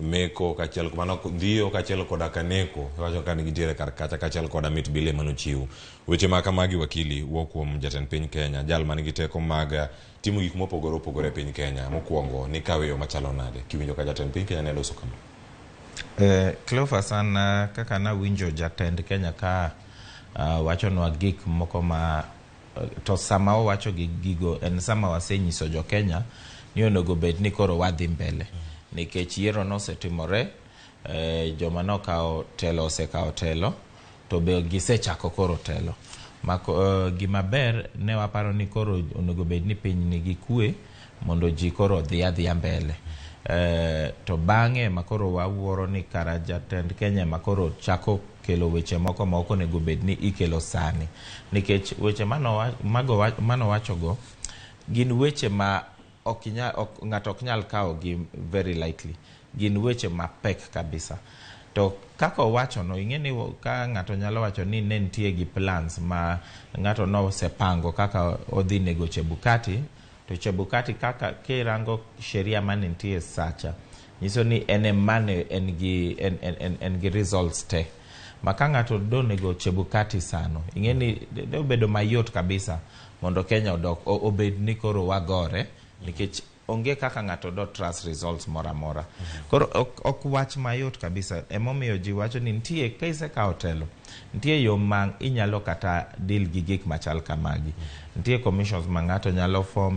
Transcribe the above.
meko kachiel mano dhiyo kachiel koda kaneko wacho kan gitiere kar kacha kachiel koda mit bile manochiw weche ma kamagi wakili wuok kuom jatend piny Kenya jal man gi teko mag timo gik mopogore opogore e piny Kenya mokwongo ni kawe yo machalo nade kiwinjo ka jatend piny Kenya ne loso kama Cleophas an kaka na winjo jatend Kenya ka wachonwa gik moko ma to sama owacho gigo en sama wasenyiso jo Kenya ni onego bed ni koro wadhi mbele nikech yiero nosetimore joma nokao telo osekao telo to be gisechako koro telo gima ber ne waparo ni koro onego bed ni piny nigi kwe mondo ji koro dhi mbele to bang'e makoro wawuoro ni kara jatend Kenya makoro chako kelo weche moko ma ok onego bed ni ikelo sani nikech weche mano wachogo gin weche ma ng'ato ok nyal kawo gi very lightly gin weche mapek kabisa to kako wacho no ing'eni ka ng'ato nyalo wacho ni ne nitie gi plans ma ng'ato no sepango kaka odhi nego chebukati to chebukati kaka kirango sheria mane nitie sacha nyiso ni en gi results te maka ng'ato do nego chebukati sano ing'eni de bedo mayot kabisa mondo Kenya obed ni koro wagore nikech onge kaka ng'ato do trust results mora koro ok wach mayot kabisa emomiyo ji wacho ni nitie kaise ka hotelo nitie yo ma inyalo kata deal gi gik machal kamagi nitie commissions ma ng'ato nyalo form